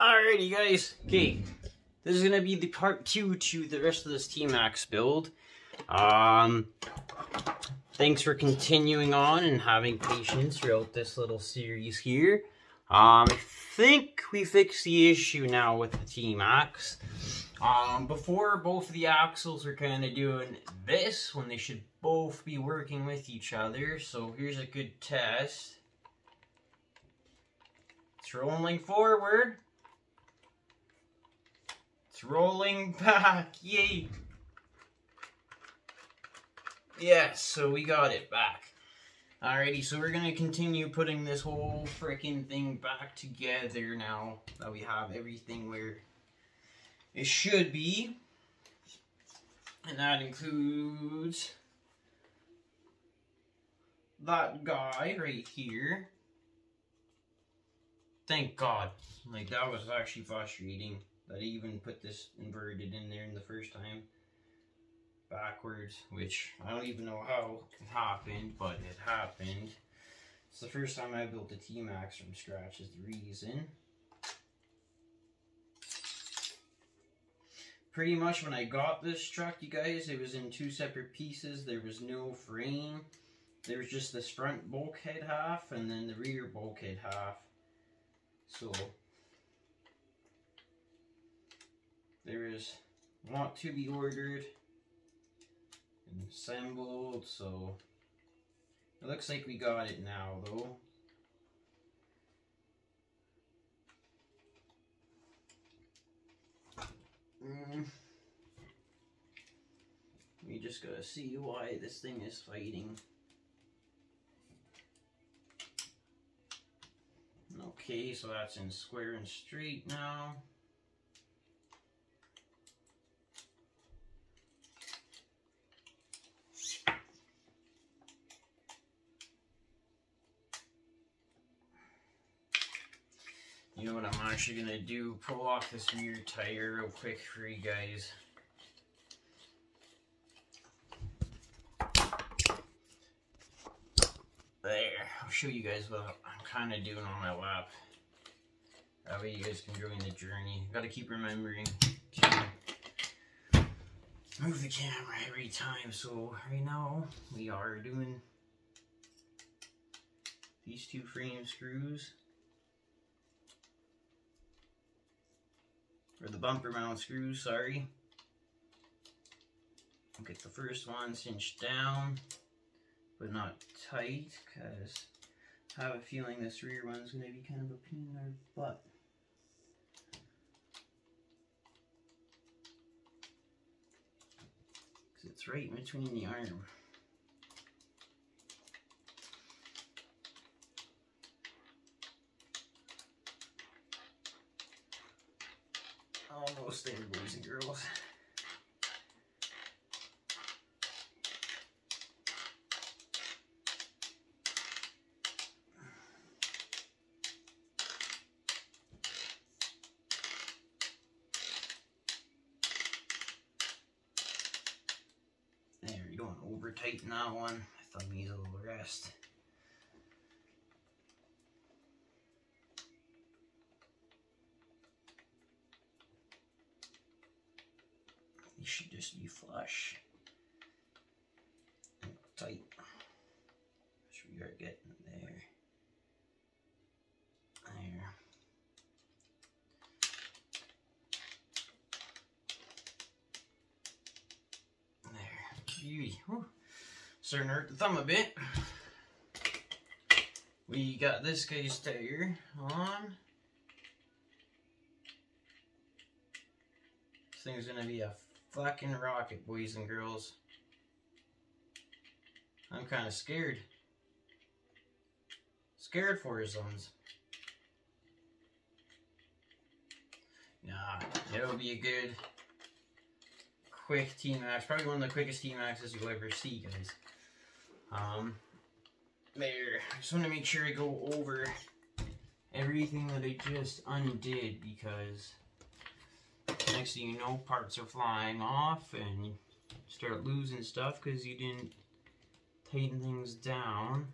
Alrighty guys, okay, this is gonna be the part 2 to the rest of this T-Maxx build. Thanks for continuing on and having patience throughout this little series here. I think we fixed the issue now with the T-Maxx. Before, both of the axles are kind of doing this when they should both be working with each other. So here's a good test. It's rolling forward. It's rolling back. Yay! Yes, so we got it back. Alrighty, so we're gonna continue putting this whole freaking thing back together now that we have everything where it should be. And that includes that guy right here. Thank God. Like, that was actually frustrating that I even put this inverted in there in the first time. Backwards, which I don't even know how it happened, but it happened. It's the first time I built a T-Maxx from scratch is the reason. Pretty much when I got this truck, you guys, it was in 2 separate pieces. There was no frame. There was just this front bulkhead half and then the rear bulkhead half. So there is want to be ordered and assembled, so it looks like we got it now though. We just gotta see why this thing is fighting. Okay, so that's in square and straight now. You know what I'm actually gonna do? Pull off this rear tire real quick for you guys. There, I'll show you guys what I'm kind of doing on my lap. That way you guys can join the journey. Gotta keep remembering to move the camera every time. So right now we are doing these 2 frame screws. Or the bumper mount screws, sorry. I'll get the first one cinched down, but not tight, because I have a feeling this rear one's going to be kind of a pain in our butt. Because it's right in between the arm. Almost there, boys and girls. There, you don't over tighten that one. My thumb needs a little rest. These should just be flush and tight, which we are getting there. Beauty. Whew. Starting to hurt the thumb a bit. We got this guy's tire on. This thing's gonna be a fucking rocket, boys and girls. I'm kind of scared. Scared for his sons. Nah, it'll be a good, quick T-Maxx. Probably one of the quickest T-Maxxes you'll ever see, guys. There. I just want to make sure I go over everything that I just undid, because next thing you know, parts are flying off and you start losing stuff because you didn't tighten things down.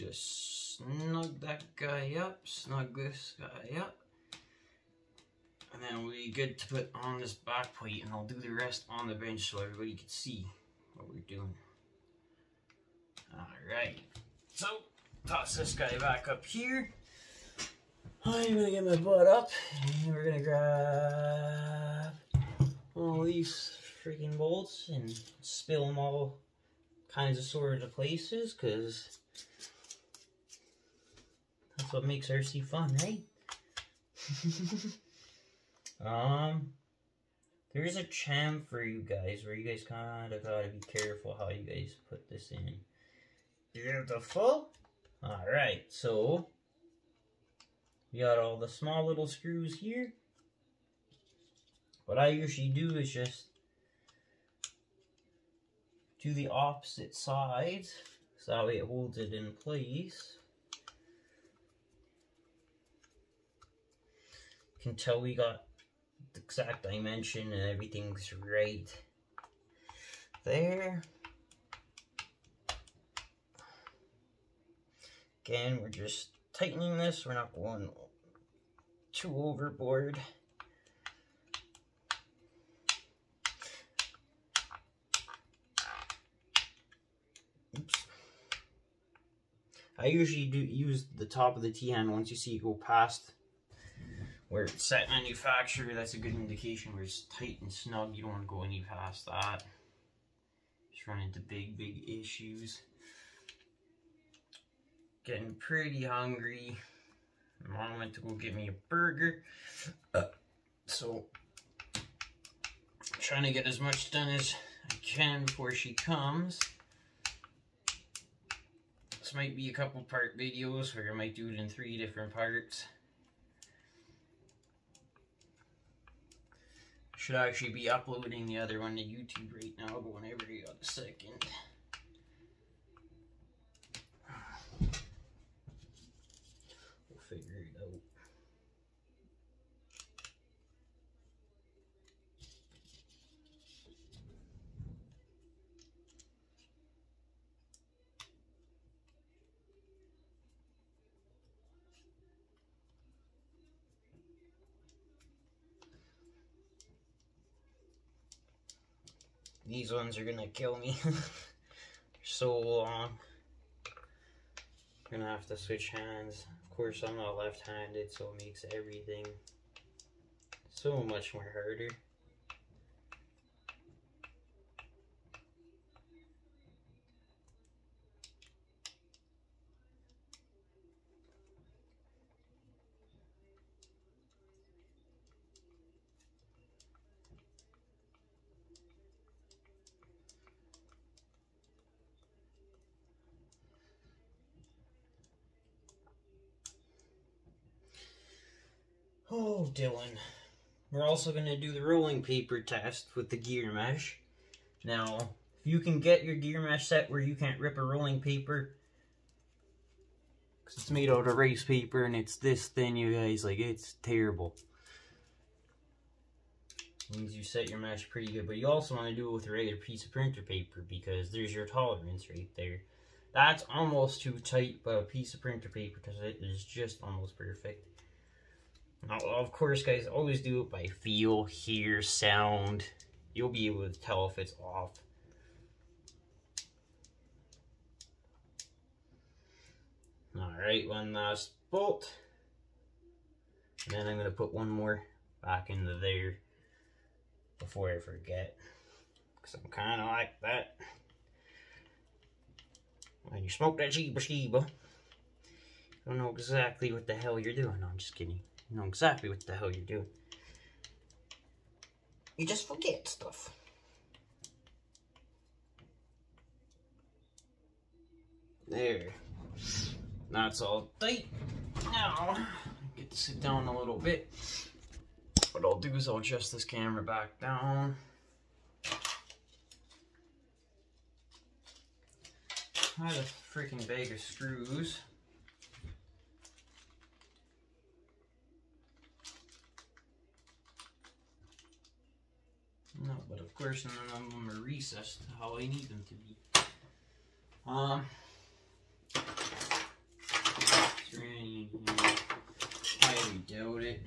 just snug that guy up, snug this guy up. And then we'll be good to put on this back plate, and I'll do the rest on the bench so everybody can see what we're doing. Alright, so toss this guy back up here. I'm gonna get my butt up, and we're gonna grab all these freaking bolts and spill them all kinds of sort of places, because that's what makes RC fun, right? There's a chamfer you guys where you guys kind of gotta be careful how you guys put this in. Beautiful. Alright, so we got all the small little screws here. What I usually do is just do the opposite sides, so that way it holds it in place. You can tell we got the exact dimension and everything's right there. Again, we're just tightening this, we're not going too overboard. Oops. I usually do use the top of the T-hand once you see it go past where it's set manufacturer. That's a good indication where it's tight and snug. You don't want to go any past that. Just run into big issues. Getting pretty hungry. Mom went to go get me a burger. So I'm trying to get as much done as I can before she comes. This might be a couple part videos where I might do it in 3 different parts. Should actually be uploading the other one to YouTube right now, but whenever you got a second. We'll figure it out. These ones are gonna kill me. They're so long. I'm gonna have to switch hands. Of course, I'm not left-handed, so it makes everything so much more harder. Oh, Dylan. We're also going to do the rolling paper test with the gear mesh. Now, if you can get your gear mesh set where you can't rip a rolling paper, because it's made out of rice paper and it's this thin, you guys, like, it's terrible. It means you set your mesh pretty good, but you also want to do it with a regular piece of printer paper, because there's your tolerance right there. That's almost too tight, but a piece of printer paper is just almost perfect. Now, of course, guys, always do it by feel, hear, sound. You'll be able to tell if it's off. Alright, one last bolt. And then I'm going to put one more back into there before I forget. Because I'm kind of like that. When you smoke that Sheba, you don't know exactly what the hell you're doing. No, I'm just kidding. You know exactly what the hell you're doing. You just forget stuff. There. That's all tight. Now, I get to sit down a little bit. What I'll do is I'll adjust this camera back down. I have a freaking bag of screws. No, but of course none of them are recessed how I need them to be. doubt it.